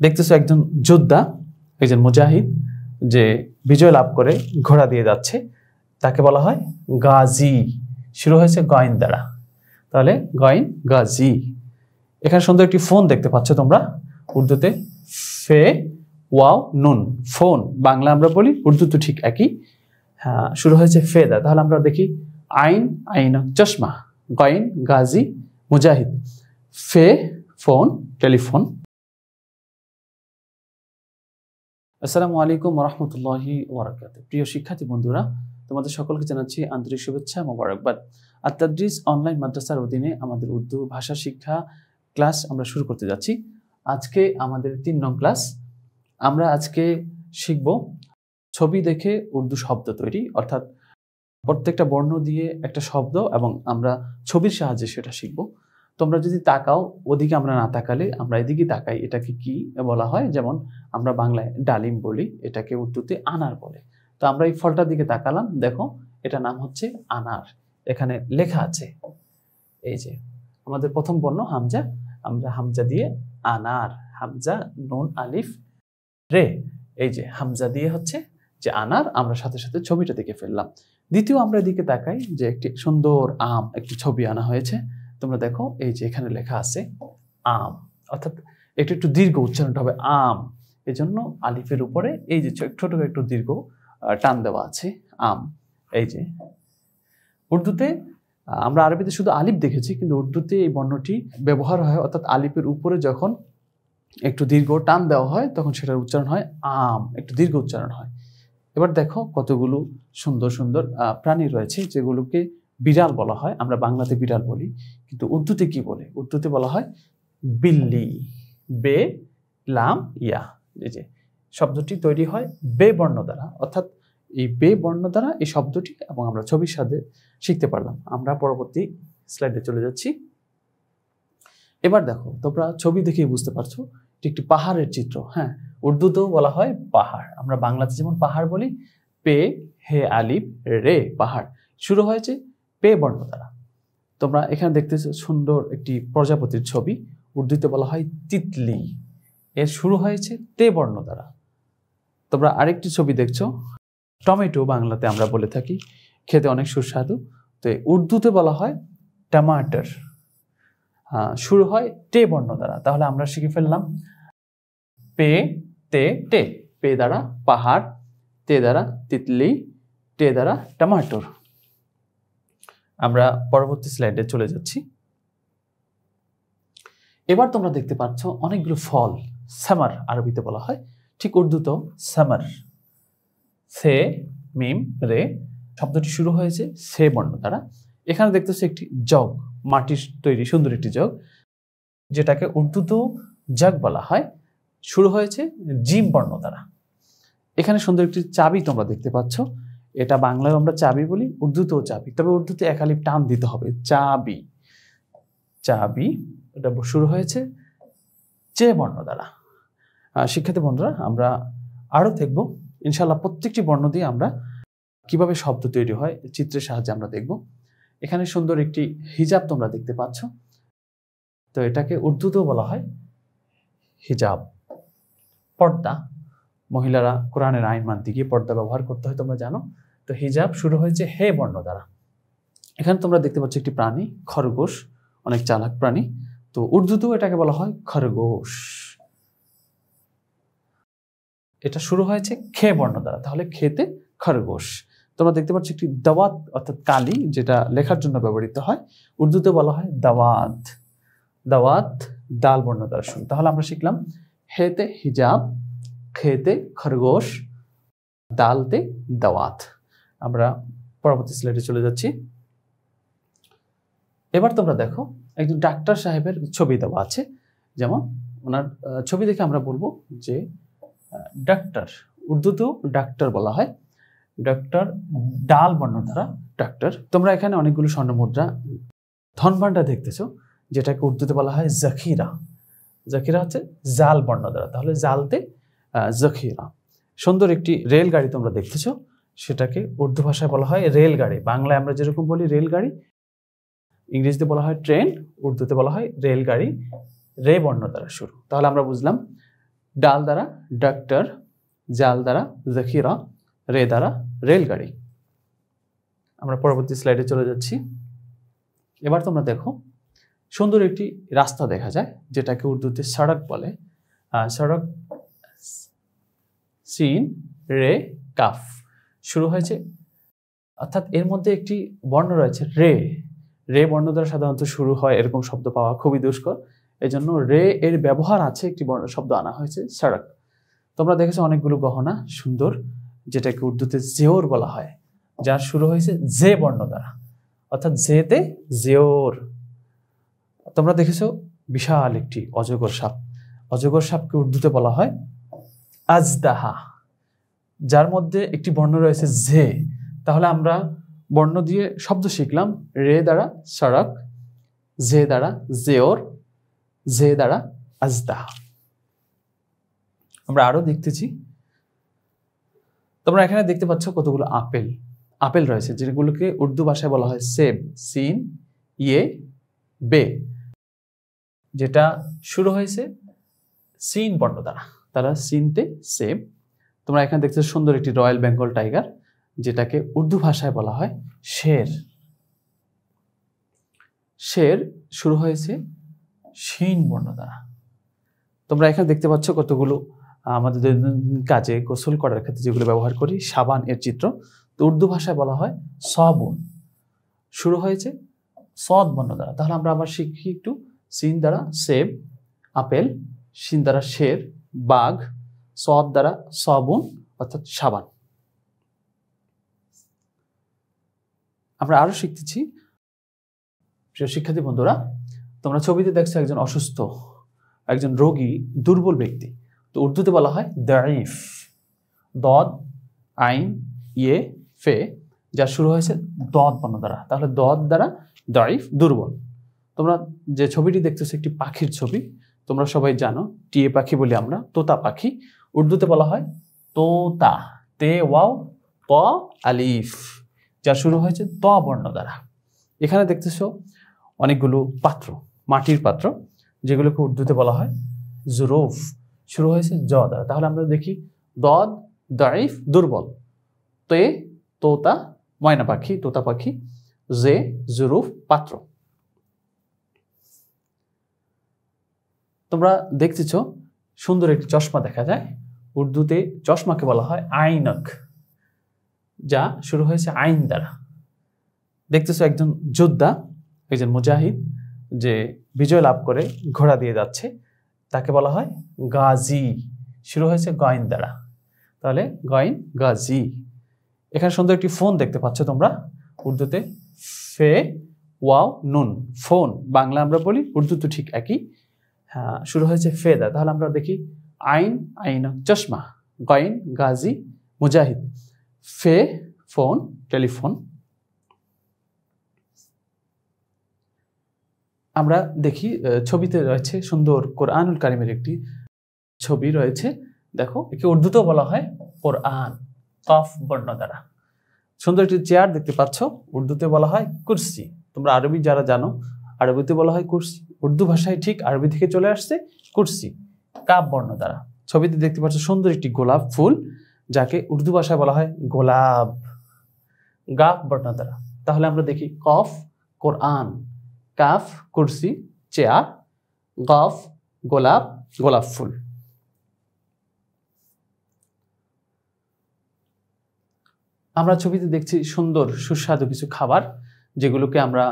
দেখতেছো একজন যোদ্ধা, একজন মুজাহিদ যে বিজয় লাভ করে ঘোড়া দিয়ে যাচ্ছে, তাকে বলা হয় গাজী। শুরু হয়েছে গয়েন দ্বারা, তাহলে গয়েন গাজী। এখানে সুন্দর একটি ফোন দেখতে পাচ্ছ তোমরা, উর্দুতে ফে ওয়াও নুন, ফোন। বাংলা আমরা বলি, উর্দু তো ঠিক একই। হ্যাঁ, শুরু হয়েছে ফে দ্বারা, তাহলে আমরা দেখি আইন, আইন চশমা, গয়েন গাজী মুজাহিদ, ফে ফোন টেলিফোন। আসসালামু আলাইকুম ওরহমতুল্লাহি ওয়াবারাকাতুহু। প্রিয় শিক্ষার্থী বন্ধুরা, তোমাদের সকলকে জানাচ্ছি আন্তরিক শুভেচ্ছা, মোবারকবাদ। আত-তাদরিস অনলাইন মাদ্রাসার অধীনে আমাদের উর্দু ভাষা শিক্ষা ক্লাস আমরা শুরু করতে যাচ্ছি। আজকে আমাদের 3 নং ক্লাস। আমরা আজকে শিখব ছবি দেখে উর্দু শব্দ তৈরি, অর্থাৎ প্রত্যেকটা বর্ণ দিয়ে একটা শব্দ এবং আমরা ছবির সাহায্যে সেটা শিখব। তোমরা যদি তাকাও, ওদিকে আমরা না তাকালে আমরা এদিকে তাকাই, এটাকে কি বলা হয়? যেমন আমরা বাংলায় ডালিম বলি, এটাকে উর্দুতে আনার বলে। তো আমরা এই ফলটার দিকে তাকালাম, দেখো এটা নাম হচ্ছে আনার। এখানে লেখা আছে, এই যে আমাদের প্রথম বর্ণ হামজা, আমরা হামজা দিয়ে আনার, হামজা নুন আলিফ রে, এই যে হামজা দিয়ে হচ্ছে যে আনার, আমরা সাথে সাথে ছবিটা দেখে ফেললাম। দ্বিতীয় আমরা এদিকে তাকাই যে একটি সুন্দর আম, একটি ছবি আনা হয়েছে। তোমরা দেখো এই যে এখানে লেখা আছে আম, অর্থাৎ একটু দীর্ঘ উচ্চারণটা হবে আম, এই জন্য আলিফের উপরে এই যে ছোট একটু দীর্ঘ টান দেওয়া আছে আম। এই যে উর্দুতে আমরা আরবিতে শুধু আলিফ দেখেছি, কিন্তু উর্দুতে এই বর্ণটি ব্যবহার হয়, অর্থাৎ আলিফের উপরে যখন একটু দীর্ঘ টান দেওয়া হয় তখন সেটার উচ্চারণ হয় আম, একটু দীর্ঘ উচ্চারণ হয়। এবার দেখো কতগুলো সুন্দর সুন্দর প্রাণী রয়েছে যেগুলোকে বিড়াল বলা হয়। আমরা বাংলাতে বিড়াল বলি, কিন্তু উর্দুতে কি বলে? উর্দুতে বলা হয় বিল্লি, বে লাম ইয়া। এই যে শব্দটি তৈরি হয় বে বর্ণ দ্বারা, অর্থাৎ এই বে বর্ণ দ্বারা এই শব্দটি, এবং আমরা ছবির সাথে শিখতে পারলাম। আমরা পরবর্তী স্লাইডে চলে যাচ্ছি। এবার দেখো, তোমরা ছবি দেখেই বুঝতে পারছো এটি একটি পাহাড়ের চিত্র। হ্যাঁ, উর্দুতেও বলা হয় পাহাড়। আমরা বাংলাতে যেমন পাহাড় বলি, পে হে আলিফ রে, পাহাড় শুরু হয়েছে পে বর্ণ দ্বারা। তোমরা এখানে দেখতেছো সুন্দর একটি প্রজাপতির ছবি, উর্দুতে বলা হয় তিতলি, এর শুরু হয়েছে তে বর্ণ দ্বারা। তোমরা আরেকটি ছবি দেখছো টমেটো, বাংলাতে আমরা বলে থাকি, খেতে অনেক সুস্বাদু। তো উর্দুতে বলা হয় টমাটার, শুরু হয় টে বর্ণ দ্বারা। তাহলে আমরা শিখে ফেললাম পে তে টে, পে দ্বারা পাহাড়, তে দ্বারা তিতলি, টে দ্বারা টমাটোর। আমরা পরবর্তী স্লাইডে চলে যাচ্ছি। এবার তোমরা দেখতে পাচ্ছ অনেকগুলো ফল, সামার আরবিতে বলা হয়, ঠিক উর্দুতেও সামার, সে মিম রে, শব্দটি শুরু হয়েছে সে বর্ণ দ্বারা। এখানে দেখতেছো একটি জগ, মাটির তৈরি সুন্দর একটি জগ, যেটাকে উর্দুতেও জগ বলা হয়, শুরু হয়েছে জিম বর্ণ দ্বারা। এখানে সুন্দর একটি চাবি তোমরা দেখতে পাচ্ছ, এটা বাংলায় আমরা চাবি বলি, উর্দুতেও চাবি, তবে উর্দুতে এক আলিফ টান দিতে হবে, চাবি, চাবি, এটা শুরু হয়েছে চে বর্ণ দ্বারা। শিক্ষার্থী বন্ধুরা, আমরা আরো দেখব ইনশাআল্লাহ, প্রত্যেকটি বর্ণ দিয়ে আমরা কিভাবে শব্দ তৈরি হয় চিত্রের সাহায্যে আমরা দেখব। এখানে সুন্দর একটি হিজাব তোমরা দেখতে পাচ্ছ, তো এটাকে উর্দুতেও বলা হয় হিজাব, পর্দা। মহিলারা কোরআনের আইন মানতে গিয়ে পর্দা ব্যবহার করতে হয়, তোমরা জানো। তো হিজাব শুরু হয়েছে হে বর্ণ দ্বারা। এখানে তোমরা দেখতে পাচ্ছ একটি প্রাণী, খরগোশ, অনেক চালাক প্রাণী। তো উর্দুতেও এটাকে বলা হয় খরগোশ, এটা শুরু হয়েছে খে বর্ণ দ্বারা, তাহলে খেতে খরগোশ। তোমরা দেখতে পাচ্ছ একটি দাওয়াত, অর্থাৎ কালি, যেটা লেখার জন্য ব্যবহৃত হয়, উর্দুতে বলা হয় দাওয়াত, দাওয়াত দাল বর্ণ দ্বারা শুরু। তাহলে আমরা শিখলাম হেতে হিজাব, খেতে খরগোশ, দালতে দাওয়াত। আমরা পরবর্তী স্লাইডে চলে যাচ্ছি। এবার তোমরা দেখো একজন ডাক্তার সাহেবের ছবি দেওয়া আছে, যেমন ওনার ছবি দেখে আমরা বলবো যে ডাক্তার, উর্দুতেও ডাক্তার বলা হয়, ডাক্তার ডাল বর্ণ দ্বারা ডাক্তার। তোমরা এখানে অনেকগুলো স্বর্ণ মুদ্রা, ধনভাণ্ডার দেখতেছো, যেটাকে উর্দুতে বলা হয় জাখিরা, জাখিরা হচ্ছে জাল বর্ণ দ্বারা, তাহলে জালতে জাখিরা। সুন্দর একটি রেলগাড়ি তোমরা দেখতেছো, সেটাকে উর্দু ভাষায় বলা হয় রেলগাড়ি। বাংলায় আমরা যেরকম বলি রেলগাড়ি, ইংরেজিতে বলা হয় ট্রেন, উর্দুতে বলা হয় রেলগাড়ি, রে বর্ণ দ্বারা শুরু। তাহলে আমরা বুঝলাম ডাল দ্বারা ডাক্তার, জাল দ্বারা জাকিরা, রে দ্বারা রেলগাড়ি। আমরা পরবর্তী স্লাইডে চলে যাচ্ছি। এবার তোমরা দেখো সুন্দর একটি রাস্তা দেখা যায় যেটাকে উর্দুতে সড়ক বলে। সড়ক সিন রে কাফ শুরু হয়েছে, অর্থাৎ এর মধ্যে একটি বর্ণ রয়েছে রে। রে বর্ণ দ্বারা সাধারণত শুরু হয়, এরকম শব্দ পাওয়া খুবই দুষ্কর। এই জন্য রে এর ব্যবহার আছে, একটি শব্দ আনা হয়েছে সড়ক। তোমরা দেখেছো অনেকগুলো গহনা সুন্দর, যেটাকে উর্দুতে জেওর বলা হয়, যার শুরু হয়েছে জে বর্ণ দ্বারা, অর্থাৎ জেতে জেওর। তোমরা দেখেছো বিশাল একটি অজগর সাপ। অজগর সাপকে উর্দুতে বলা হয় আজদাহা, যার মধ্যে একটি বর্ণ রয়েছে জে। তাহলে আমরা বর্ণ দিয়ে শব্দ শিখলাম, রে দ্বারা সড়ক, জে দ্বারা জেওর, জে দ্বারা আজদাহা। আমরা আরো দেখতেছি, তোমরা এখানে দেখতে পাচ্ছ কতগুলো আপেল। আপেল রয়েছে যেগুলোকে উর্দু ভাষায় বলা হয় সেব, সিন ইয়ে বে, যেটা শুরু হয়েছে সিন বর্ণ দ্বারা, তারা সিনতে সেব। তোমরা এখানে দেখছো সুন্দর একটি রয়্যাল বেঙ্গল টাইগার, যেটাকে উর্দু ভাষায় বলা হয় শের। শের শুরু হয়েছে শিন বর্ণ দ্বারা। তোমরা এখানে দেখতে পাচ্ছ কতগুলো আমাদের দৈনন্দিন কাজে গোসল করার ক্ষেত্রে যেগুলো ব্যবহার করি, সাবান এর চিত্র। তো উর্দু ভাষায় বলা হয় সাবুন, শুরু হয়েছে সদ বর্ণ দ্বারা। তাহলে আমরা আবার শিখি একটু, সিন দ্বারা সেব আপেল, শিন দ্বারা শের বাঘ, সদ দ্বারা সাবুন অর্থাৎ সাবান। আমরা আরো শিখতেছি। প্রিয় শিক্ষার্থী বন্ধুরা, তোমরা ছবিতে দেখছো একজন অসুস্থ, একজন রোগী, দুর্বল ব্যক্তি। তো উর্দুতে বলা হয় দাইফ, দদ আইন ইয়ে ফে, যা শুরু হয়েছে দদ বর্ণ দ্বারা। তাহলে দদ দ্বারা দাইফ দুর্বল। তোমরা যে ছবিটি দেখতেছো একটি পাখির ছবি, তোমরা সবাই জানো টিয়ে পাখি বলি আমরা, তোতা পাখি। উর্দুতে বলা হয় তোতা, তে ওয়াও ত আলিফ, যা শুরু হয়েছে ত বর্ণ দ্বারা। এখানে দেখতেছো অনেকগুলো পাত্র, মাটির পাত্র, যেগুলোকে উর্দুতে বলা হয় জুরুফ, শুরু হয়েছে জ দ্বারা। তাহলে আমরা দেখি দদ দাইফ দুর্বল, তে তোতা ময়না পাখি, তোতা পাখি, জে জুরুফ পাত্র। তোমরা দেখতেছ সুন্দর একটি চশমা দেখা যায়। উর্দুতে চশমাকে বলা হয় আইনক, যা শুরু হয়েছে আইন দ্বারা। দেখতেছো একজন যোদ্ধা, একজন মুজাহিদ, যে বিজয় লাভ করে ঘোড়া দিয়ে যাচ্ছে, তাকে বলা হয় গাজী, শুরু হয়েছে গয়েন দ্বারা। তাহলে গয়েন গাজী। এখানে সুন্দর একটি ফোন দেখতে পাচ্ছ তোমরা, উর্দুতে ফে ওয়াও নুন, ফোন। বাংলা আমরা বলি, উর্দু তো ঠিক একই। হ্যাঁ, শুরু হয়েছে ফে দ্বারা। তাহলে আমরা দেখি আইন আইনক চশমা, গয়েন গাজী মুজাহিদ, ফে ফোন টেলিফোন। আমরা দেখি ছবিতে রয়েছে সুন্দর কোরআনুল কারিমের একটি ছবি রয়েছে। দেখো, একে উর্দুতেও বলা হয় কোরআন, কফ বর্ণ দ্বারা। সুন্দর একটি চেয়ার দেখতে পাচ্ছ, উর্দুতে বলা হয় কুরসি। তোমরা আরবি যারা জানো, আরবিতে বলা হয় কুরসি, উর্দু ভাষায় ঠিক আরবি থেকে চলে আসছে কুরসি, কাফ বর্ণ দ্বারা। ছবিতে দেখতে পাচ্ছ সুন্দর একটি গোলাপ ফুল, যাকে উর্দু ভাষায় বলা হয় গোলাপ, গাফ বর্ণ দ্বারা। তাহলে আমরা দেখি কফ কোরআন, কাফ কুরসি চেয়ার, গফ গোলাপ গোলাপ ফুল। আমরা ছবিতে দেখছি সুন্দর সুস্বাদু কিছু খাবার, যেগুলোকে আমরা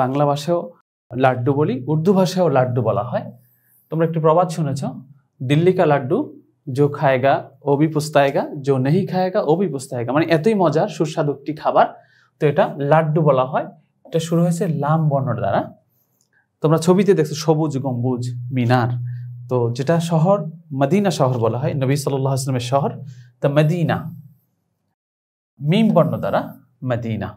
বাংলা ভাষায়ও লাড্ডু বলি, উর্দু ভাষায়ও লাড্ডু বলা হয়। তোমরা একটি প্রবাদ শুনেছ, দিল্লি কা লাড্ডু जो খায়গা ও ভি পস্তায়েগা, जो नहीं খায়গা ও ভি পস্তায়েগা। মানে এতই মজার সুস্বাদু একটি খাবার, তো এটা লাড্ডু বলা হয়। এটা শুরু হয়েছে লাম বর্ণ দ্বারা। তোমরা ছবিতে দেখছো সবুজ গম্বুজ মিনার, তো যেটা শহর মদিনা শহর বলা হয়, নবী সাল্লাল্লাহু আলাইহি ওয়াসাল্লামের শহর, তা মদিনা, মিম বর্ণ দ্বারা মদিনা।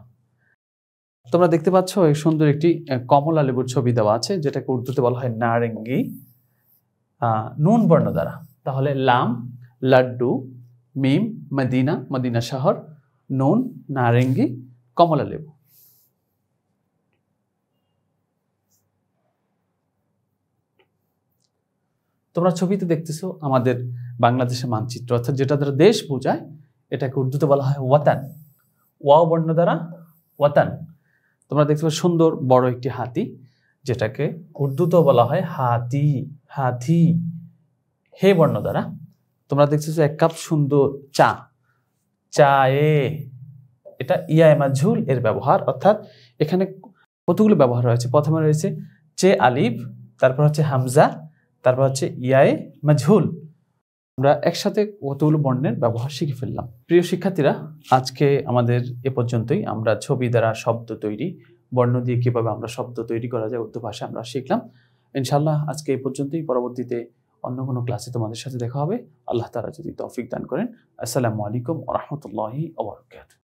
তোমরা দেখতে পাচ্ছ এই সুন্দর একটি কমলা লেবুর ছবি দেওয়া আছে, যেটাকে উর্দুতে বলা হয় নারেঙ্গি, নুন বর্ণ দ্বারা। তাহলে লাম লাড্ডু, মিম মদিনা, মদিনা শহর, নুন নারেঙ্গি, কমলা লেবু। তোমরা ছবিতে দেখতেছো আমাদের বাংলাদেশের মানচিত্র, অর্থাৎ যেটা দ্বারা দেশ বোঝায় এটাকে উর্দুতে বলা হয় ওয়াতান। ওয়াও বর্ণ দ্বারা ওয়াতান। তোমরা দেখতে পাচ্ছ সুন্দর বড় একটি হাতি, যেটাকে উর্দুতেও বলা হয় হাতি, হাতি। হে বর্ণ দ্বারা তোমরা দেখতেছো এক কাপ সুন্দর চা, চায়ে, এটা ইয়ায়ে মাজহুল এর ব্যবহার, অর্থাৎ এখানে কতগুলো ব্যবহার রয়েছে। প্রথমে রয়েছে চে আলিফ, তারপর হচ্ছে হামজা, তারপর হচ্ছে ইয়ায়ে মাজহুল। আমরা একসাথে কতগুলো বর্ণের ব্যবহার শিখে ফেললাম। প্রিয় শিক্ষার্থীরা, আজকে আমাদের এ পর্যন্তই। আমরা ছবি দ্বারা শব্দ তৈরি, বর্ণ দিয়ে কিভাবে আমরা শব্দ তৈরি করা যায় উর্দু ভাষা আমরা শিখলাম। ইনশাআল্লাহ আজকে এই পর্যন্তই। পরবর্তীতে অন্য কোনো ক্লাসে তোমাদের সাথে দেখা হবে, আল্লাহ তাআলা যদি তৌফিক দান করেন। আসসালামু আলাইকুম ওয়া রাহমাতুল্লাহি ওয়া বারাকাতুহু।